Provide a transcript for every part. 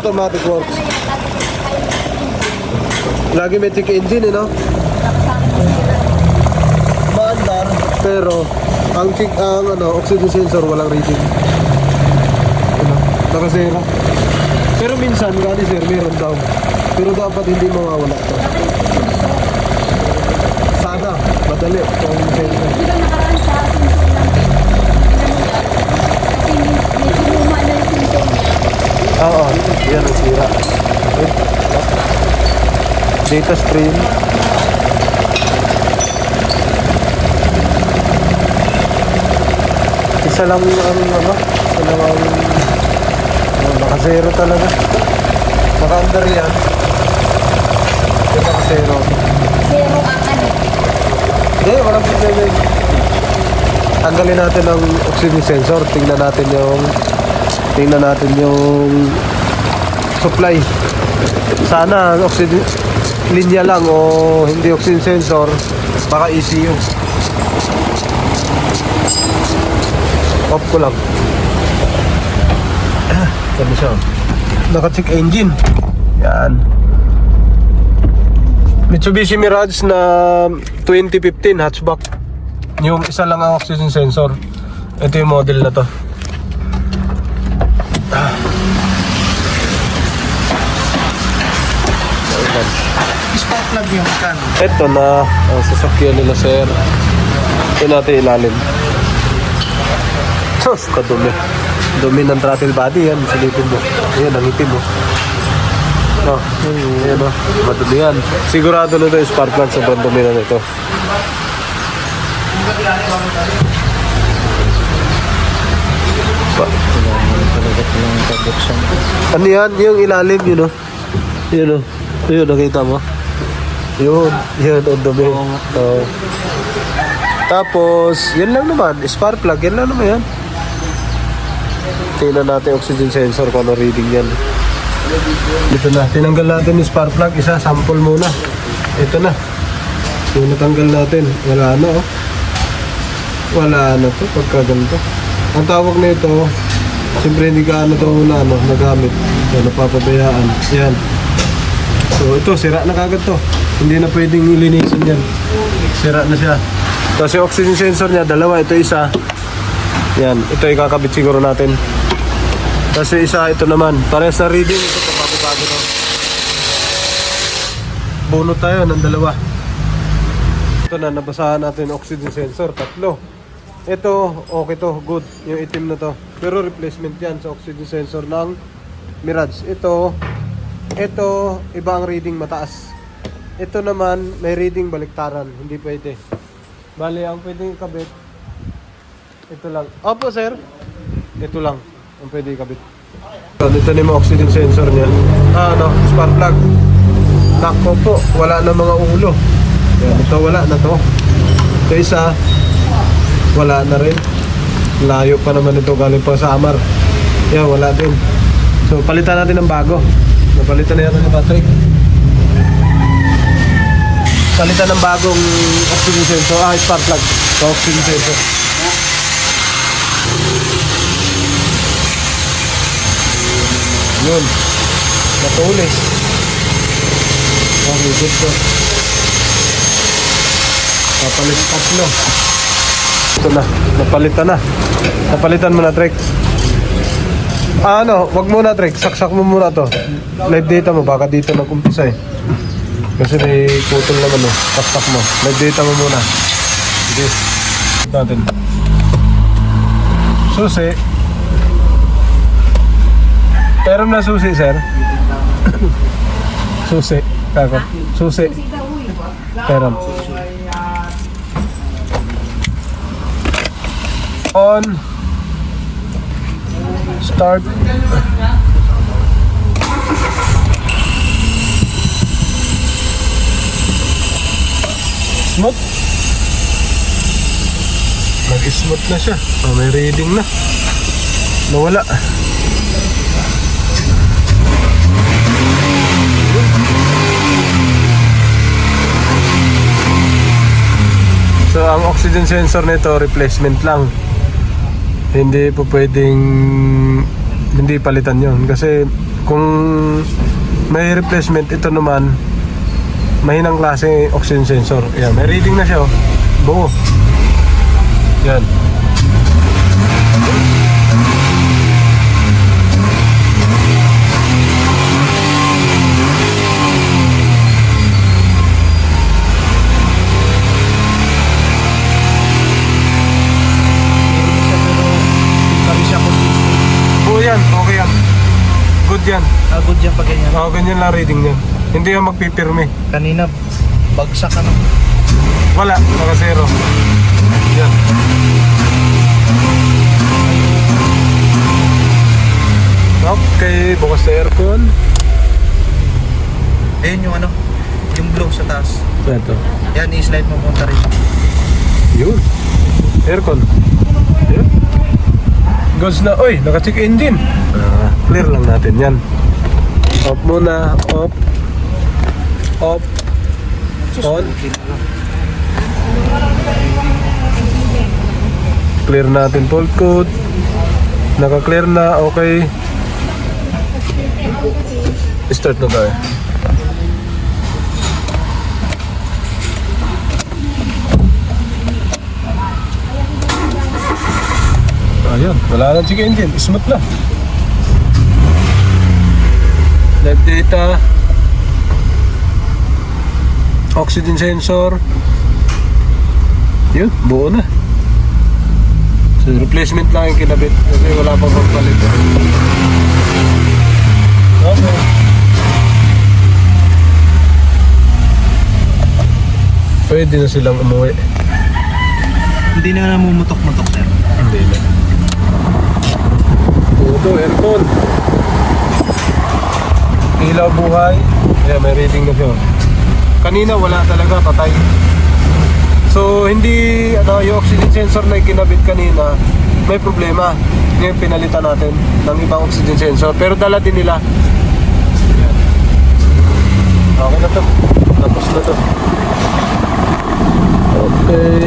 automatic works. Lagi may check engine, no? Maandar, pero ang oxygen sensor walang reading. Nakasira. Pero minsan, gani sir, meron daw. Pero dapat hindi mawawala to. Sana, madali. Kung sensor. Di ba nakaraan sa sensor lang? Kasi medyo luma na yung sensor. Oo, yan ang sira. Data stream. Isa lang yung isa lang ang naka-zero talaga. Naka-under yan. Naka-zero. Zero ang ano. Hindi, walang problema yun. Tanggalin natin ang oxygen sensor. Tingnan natin yung supply. Sana oxygen linya lang o hindi oxygen sensor, baka ECU. Off ko lang. Sabi siya. Naka-check engine. Yan. Mitsubishi Mirage na 2015 hatchback. Yung isa lang ang oxygen sensor. Ito yung model na to. Spark plug yung kan. Ito na ang sasakyan nila sir. Ito natin ilalim. Sus, kadumi. Dumi ng throttle body yan. Silipin mo. Ayan, ang itim mo. No, ayan o. Madumi yan. Sigurado na ito yung spark plug. Sobrang dumi na ito. Ano yan? Yung ilalim yun o. Yun o. Yun, nakita mo? Yun, ang dumi. Tapos, yan lang naman. Spark plug, yan lang naman yan. Tingnan natin oxygen sensor kung ano reading yan. Dito na. Tinanggal natin yung spark plug. Isa, sample muna. Ito na. Yung natanggal natin. Wala na, oh. Wala na to pagka ganito. Ang tawag na ito, siyempre hindi ka nagamit. So, napapabayaan. Yan. So, ito, sira na kagad to. Hindi na pwedeng ilinisin yan. Sira na siya. Tapos yung oxygen sensor niya, dalawa. Ito isa. Yan. Ito ikakabit siguro natin. Tapos yung isa, ito naman. Parehas na reading. Ito, pagbago to. Bunot tayo ng dalawa. Ito na, nabasahan natin yung oxygen sensor. Tatlo. Ito, okay to. Good. Yung itim na to. Pero replacement yan sa oxygen sensor ng Mirage. Ito, iba ang reading mataas. Ito naman, may reading baliktaran. Hindi pwede. Bali, ang pwedeng ikabit, ito lang. Opo, sir. Ito lang ang pwede ikabit. Ito na yung oxygen sensor niya. Spark plug. Nako po, wala na mga ulo. Yan, ito wala na to. Ito isa, wala na rin. Layo pa naman ito, galing pa sa Amar. Yan, wala din. So, palitan natin ng bago. Napalitan na yan ng battery. Palitan ng bagong oxygen sensor. Spark plug. So, oxygen sensor. Yun. Natulis. Okay, good to. Papalit tatlo. Ito na. Napalitan na. Napalitan mo na, Trek. Wag muna, Trek. Saksak mo muna to. Live data mo. Baka dito nag-umpisa eh. Kasi may putol naman oh. Saksak mo. Live data mo muna. Sige. Ito natin. Susi. Peram na susi, sir. Susi. Kako. Susi. Peram. On. Start. Smooth. Nag-smooth na siya. May reading na. Nawala. So ang oxygen sensor nito replacement lang. Hindi po pwedeng hindi palitan yon kasi Kung may replacement, ito naman mahinang klase oxygen sensor. Yan, may reading na siya, oh. Buo. Yan. Buo yan, okay yan. Good yan. Good yan pag ganyan. Oo, ganyan lang reading niyan. Hindi yung magpipirme. Kanina, bagsak ka Wala, naka-zero. Yan. Okay, bukas na aircon. Ayun yung ano, yung blue sa taas. Ito. Yan, i-slide mo punta rin. Yun. Aircon. Yun. Goes na. Oy, naka-check engine. Clear lang natin yan. Off muna. Off. Off. On. Clear natin fault code. Naka-clear na. Okay. Start na tayo. Ayan, wala na check engine. Smooth na. Live data. Oxygen sensor. Yun, buo na. So, replacement lang yung kinabit kasi wala pang pagpalit. Okay. Pwede na silang umuwi. Hindi na namumutok-mutok, sir. Hindi na. Ito, aircon. Ilaw buhay. Ayan, may reading na siya. Kanina wala talaga, patay. So, hindi, yung oxygen sensor na kinabit kanina, may problema. Ngayon pinalitan natin ng ibang oxygen sensor. Pero dala din nila. Ayan. Okay na to. Tapos na to. Okay.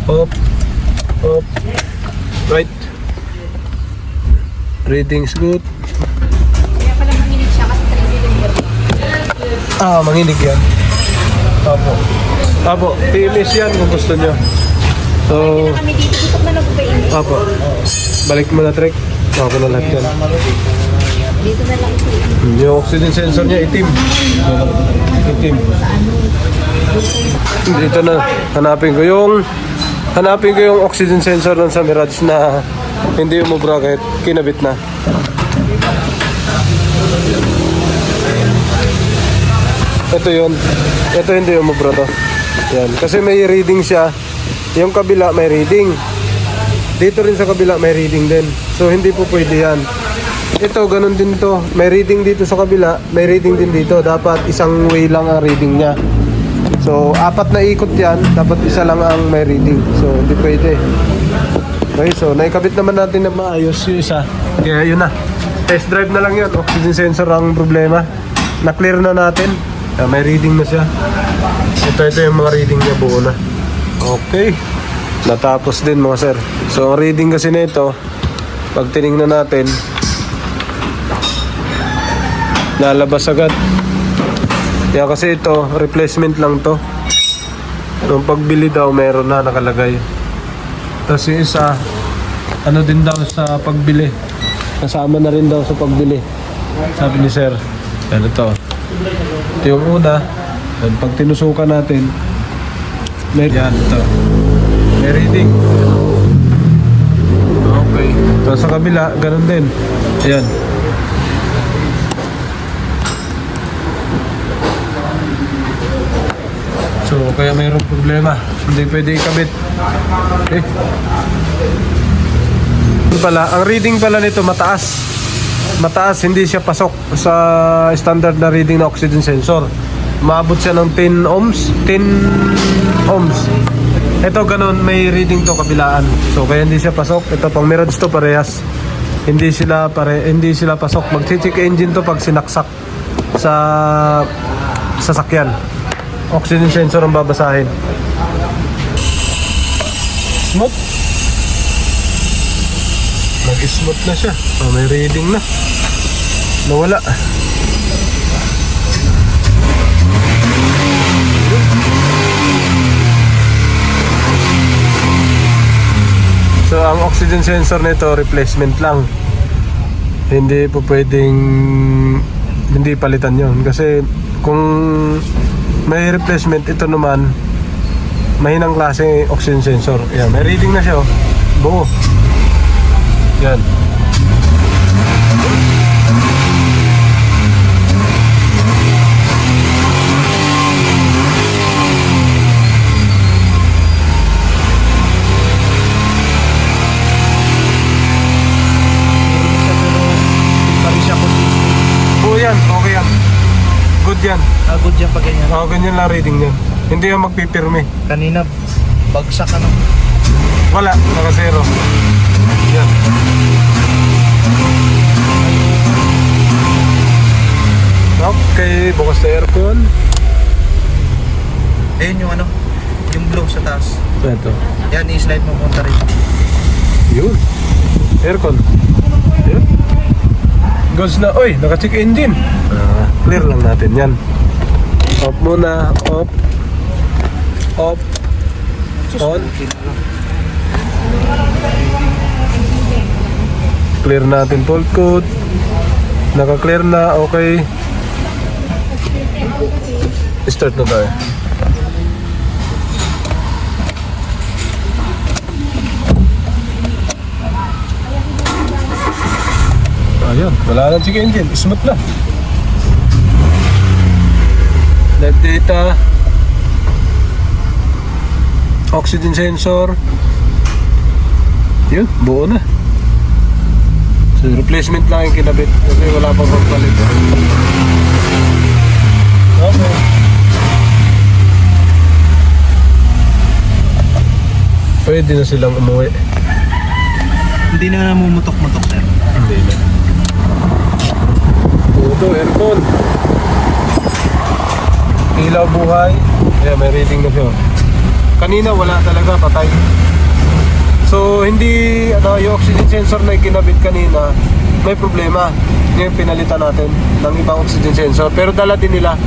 Up. Up. Right. Reading's good. Kaya pala manginig siya kasi 3 cylinder. Manginig yan. Apo. Apo, PMS yan kung gusto nyo. So, Kami dito, gusto na lang ba ini? apo. Balik mo na, Trek. Ako na lahat yan. Dito na lang ito. Yung oxygen sensor niya, itim. Itim. Dito na, hanapin ko yung oxygen sensor ng sa Mirage na hindi umubra kahit kinabit na. Ito yun. Ito hindi umubra to. Yan. Kasi may reading siya. Yung kabila may reading. Dito rin sa kabila may reading din. So hindi po pwede yan. Ito ganun din to. May reading dito sa kabila. May reading din dito. Dapat isang way lang ang reading niya. So 4 na ikot yan. Dapat isa lang ang may reading. So hindi pwede. Okay, so naikabit naman natin na maayos yung isa. Kaya yun na. Test drive na lang yun. Oxygen sensor ang problema. Na-clear na natin. May reading na siya. Ito yung mga reading niya, buo na. Okay. Natapos din mga sir. So ang reading kasi nito, pag tinignan natin, lalabas agad. Kaya kasi ito, replacement lang to. Nung pagbili daw, meron na nakalagay. Tapos yung isa, ano din daw sa pagbili. Kasama na rin daw sa pagbili. Sabi ni sir, ano to? Ito yung una. At pag tinusukan natin, may yan, ito. May reading. Okay. Tapos sa kabila, ganun din. Ayan. So, kaya mayroong problema. Hindi pwede ikabit. Okay. Ang reading pala nito mataas. Mataas, hindi siya pasok sa standard na reading na oxygen sensor. Maabot siya ng 10 ohms. 10 ohms. Ito ganun, may reading to kabilaan. So kaya hindi siya pasok. Ito pang Mirage to parehas. Hindi sila pasok. Mag-check engine to pag sinaksak sa sasakyan. Oxygen sensor ang babasahin. Smooth. Nag-smooth na siya. So may reading na. Nawala. So ang oxygen sensor nito replacement lang. Hindi po pwedeng hindi palitan yon kasi kung may replacement ito naman mahinang klase oxygen sensor. Yan, may reading na siya oh. Buo. Yan. Buo yan, okay yan. Good yan. Good yan pag ganyan. Oo, ganyan lang reading yan. Hindi yung magpipirme. Kanina, bagsak ano. Wala, naka-zero. Yan. Okay, bukas na aircon. Ayun yung ano, yung blue sa taas. Ito. Yan, i-slide mo punta rin. Yun. Aircon. Yun. Goes na. Oy, naka-check engine. Clear lang natin yan. Off muna. Off. Off. On. Clear natin fault code. Naka-clear na. Okay. Start na tayo. Ayan, wala na check engine. Smooth na. Live data. Oxygen sensor. Yun, buo na. So, replacement lang yung kinabit kasi wala pang pagpalit. Okay. Pwede na silang umuwi. Hindi na namumutok-mutok, sir. Hindi na. Ito, aircon. Ilaw buhay. Ayan, may reading na siya. Kanina wala talaga, patay. So, hindi, yung oxygen sensor na ikinabit kanina, may problema. Yung pinalitan natin ng ibang oxygen sensor. Pero dala din nila